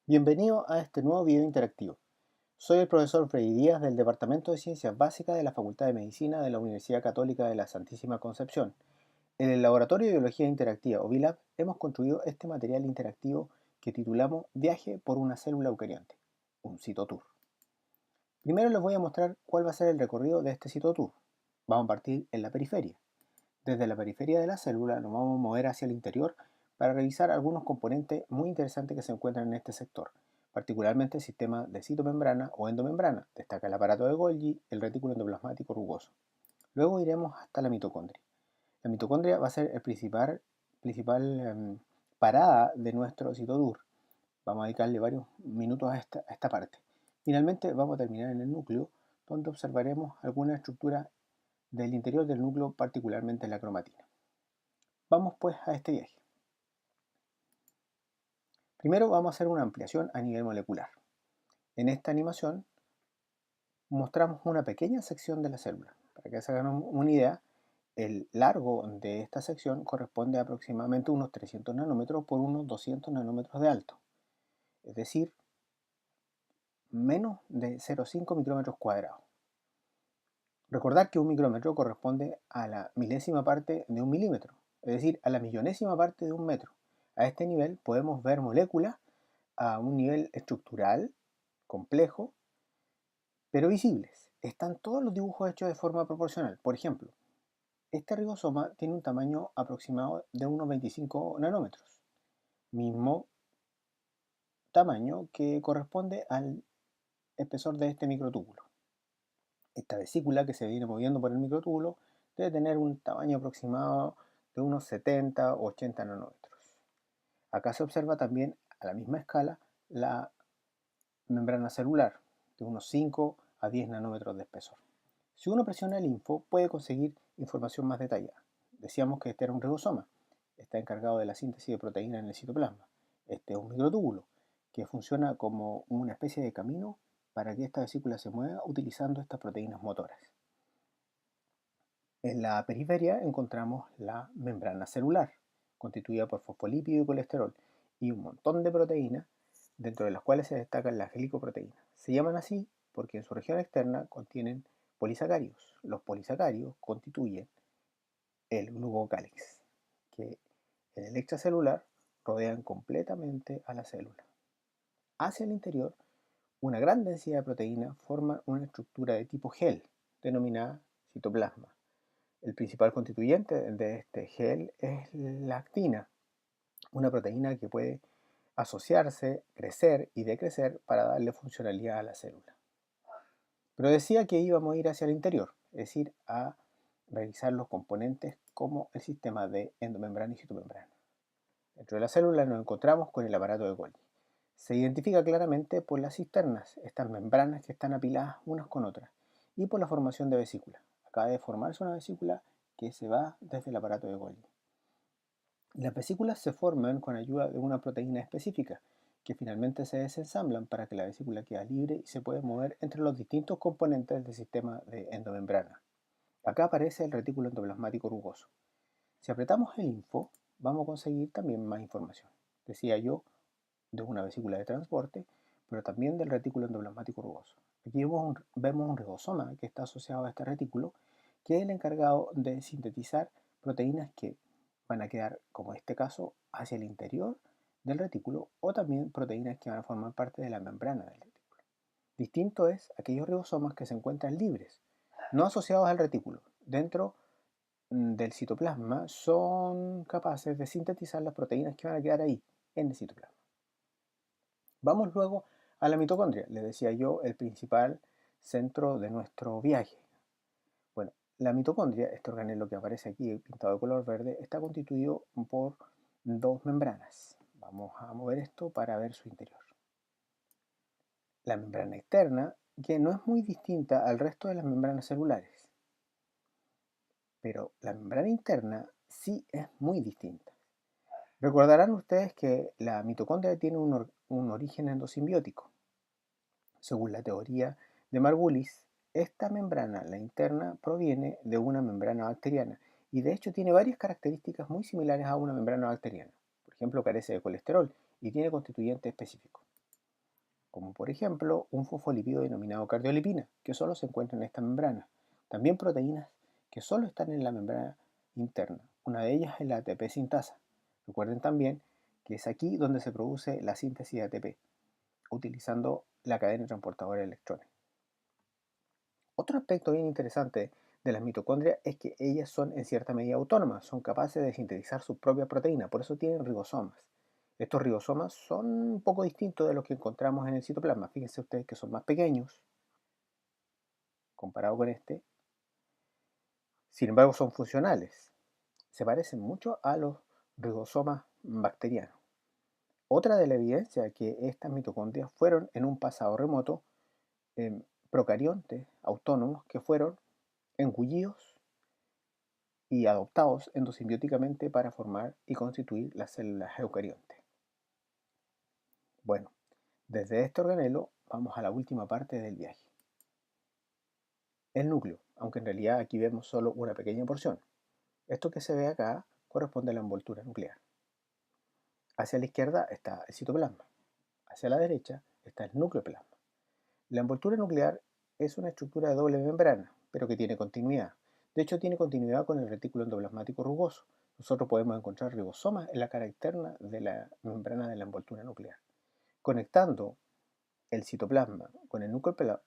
Bienvenido a este nuevo video interactivo. Soy el profesor Freddy Díaz del Departamento de Ciencias Básicas de la Facultad de Medicina de la Universidad Católica de la Santísima Concepción. En el Laboratorio de Biología Interactiva o BILAB hemos construido este material interactivo que titulamos Viaje por una célula eucarionte, un citotour. Primero les voy a mostrar cuál va a ser el recorrido de este citotour. Vamos a partir en la periferia. Desde la periferia de la célula nos vamos a mover hacia el interior para revisar algunos componentes muy interesantes que se encuentran en este sector, particularmente el sistema de citomembrana o endomembrana. Destaca el aparato de Golgi, el retículo endoplasmático rugoso. Luego iremos hasta la mitocondria. La mitocondria va a ser el principal parada de nuestro citotour. Vamos a dedicarle varios minutos a esta parte. Finalmente vamos a terminar en el núcleo, donde observaremos alguna estructura del interior del núcleo, particularmente la cromatina. Vamos pues a este viaje. Primero vamos a hacer una ampliación a nivel molecular. En esta animación mostramos una pequeña sección de la célula. Para que se hagan una idea, el largo de esta sección corresponde a aproximadamente unos 300 nanómetros por unos 200 nanómetros de alto, es decir, menos de 0,5 micrómetros cuadrados. Recordar que un micrómetro corresponde a la milésima parte de un milímetro, es decir, a la millonésima parte de un metro. A este nivel podemos ver moléculas a un nivel estructural complejo, pero visibles. Están todos los dibujos hechos de forma proporcional. Por ejemplo, este ribosoma tiene un tamaño aproximado de unos 25 nanómetros, mismo tamaño que corresponde al espesor de este microtúbulo. Esta vesícula que se viene moviendo por el microtúbulo debe tener un tamaño aproximado de unos 70 o 80 nanómetros. Acá se observa también a la misma escala la membrana celular, de unos 5 a 10 nanómetros de espesor. Si uno presiona el info, puede conseguir información más detallada. Decíamos que este era un ribosoma, está encargado de la síntesis de proteínas en el citoplasma. Este es un microtúbulo, que funciona como una especie de camino para que esta vesícula se mueva utilizando estas proteínas motoras. En la periferia encontramos la membrana celular, constituida por fosfolípido y colesterol, y un montón de proteínas, dentro de las cuales se destacan las glicoproteínas. Se llaman así porque en su región externa contienen polisacáridos. Los polisacáridos constituyen el glucocálix, que en el extracelular rodean completamente a la célula. Hacia el interior, una gran densidad de proteínas forma una estructura de tipo gel, denominada citoplasma. El principal constituyente de este gel es la actina, una proteína que puede asociarse, crecer y decrecer para darle funcionalidad a la célula. Pero decía que íbamos a ir hacia el interior, es decir, a revisar los componentes como el sistema de endomembrana y citomembrana. Dentro de la célula nos encontramos con el aparato de Golgi. Se identifica claramente por las cisternas, estas membranas que están apiladas unas con otras, y por la formación de vesículas. Acaba de formarse una vesícula que se va desde el aparato de Golgi. Las vesículas se forman con ayuda de una proteína específica, que finalmente se desensamblan para que la vesícula quede libre y se puede mover entre los distintos componentes del sistema de endomembrana. Acá aparece el retículo endoplasmático rugoso. Si apretamos el info, vamos a conseguir también más información. Decía yo, de una vesícula de transporte, pero también del retículo endoplasmático rugoso. Aquí vemos un ribosoma que está asociado a este retículo, que es el encargado de sintetizar proteínas que van a quedar, como en este caso, hacia el interior del retículo, o también proteínas que van a formar parte de la membrana del retículo. Distinto es aquellos ribosomas que se encuentran libres, no asociados al retículo. Dentro del citoplasma son capaces de sintetizar las proteínas que van a quedar ahí, en el citoplasma. Vamos luego a la mitocondria, les decía yo, el principal centro de nuestro viaje. Bueno, la mitocondria, este organelo que aparece aquí pintado de color verde, está constituido por dos membranas. Vamos a mover esto para ver su interior. La membrana externa, que no es muy distinta al resto de las membranas celulares, pero la membrana interna sí es muy distinta. Recordarán ustedes que la mitocondria tiene un origen endosimbiótico. Según la teoría de Margulis, esta membrana, la interna, proviene de una membrana bacteriana y de hecho tiene varias características muy similares a una membrana bacteriana. Por ejemplo, carece de colesterol y tiene constituyentes específicos. como por ejemplo un fosfolípido denominado cardiolipina, que solo se encuentra en esta membrana. También proteínas que solo están en la membrana interna. Una de ellas es la ATP sintasa. Recuerden también que es aquí donde se produce la síntesis de ATP, utilizando la cadena transportadora de electrones. Otro aspecto bien interesante de las mitocondrias es que ellas son en cierta medida autónomas, son capaces de sintetizar su propia proteína, por eso tienen ribosomas. Estos ribosomas son un poco distintos de los que encontramos en el citoplasma. Fíjense ustedes que son más pequeños comparado con este. Sin embargo, son funcionales. Se parecen mucho a los ribosomas bacterianos. Otra de la evidencia que estas mitocondrias fueron en un pasado remoto procariontes autónomos que fueron engullidos y adoptados endosimbióticamente para formar y constituir las células eucariontes. Bueno, desde este organelo vamos a la última parte del viaje. El núcleo, aunque en realidad aquí vemos solo una pequeña porción. Esto que se ve acá corresponde a la envoltura nuclear. Hacia la izquierda está el citoplasma, hacia la derecha está el nucleoplasma. La envoltura nuclear es una estructura de doble membrana, pero que tiene continuidad. De hecho, tiene continuidad con el retículo endoplasmático rugoso. Nosotros podemos encontrar ribosomas en la cara externa de la membrana de la envoltura nuclear. Conectando el citoplasma con el nucleoplasma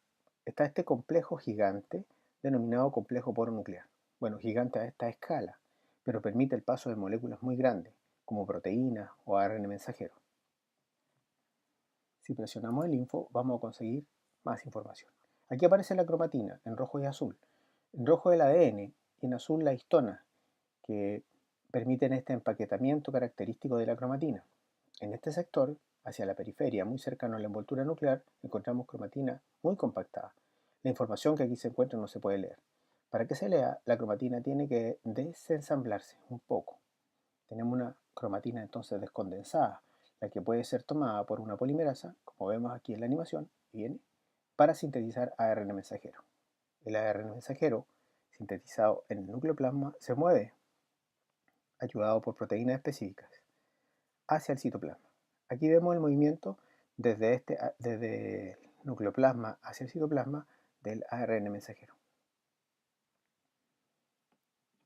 está este complejo gigante denominado complejo poronuclear. Bueno, gigante a esta escala, pero permite el paso de moléculas muy grandes, como proteínas o ARN mensajero. Si presionamos el info, vamos a conseguir más información. Aquí aparece la cromatina en rojo y azul. En rojo el ADN y en azul la histona, que permiten este empaquetamiento característico de la cromatina. En este sector, hacia la periferia, muy cercano a la envoltura nuclear, encontramos cromatina muy compactada. La información que aquí se encuentra no se puede leer. Para que se lea, la cromatina tiene que desensamblarse un poco. Tenemos una cromatina entonces descondensada, la que puede ser tomada por una polimerasa, como vemos aquí en la animación, viene, para sintetizar ARN mensajero. El ARN mensajero, sintetizado en el nucleoplasma, se mueve, ayudado por proteínas específicas, hacia el citoplasma. Aquí vemos el movimiento desde el nucleoplasma hacia el citoplasma del ARN mensajero.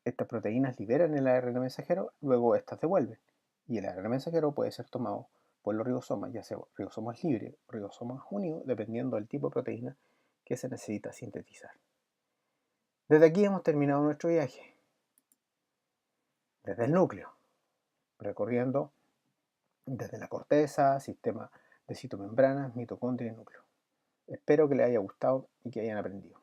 Estas proteínas liberan el ARN mensajero, luego estas devuelven, y el ARN mensajero puede ser tomado por los ribosomas, ya sea ribosomas libres o ribosomas unidos, dependiendo del tipo de proteína que se necesita sintetizar. Desde aquí hemos terminado nuestro viaje, desde el núcleo, recorriendo desde la corteza, sistema de citomembranas, mitocondria y núcleo. Espero que les haya gustado y que hayan aprendido.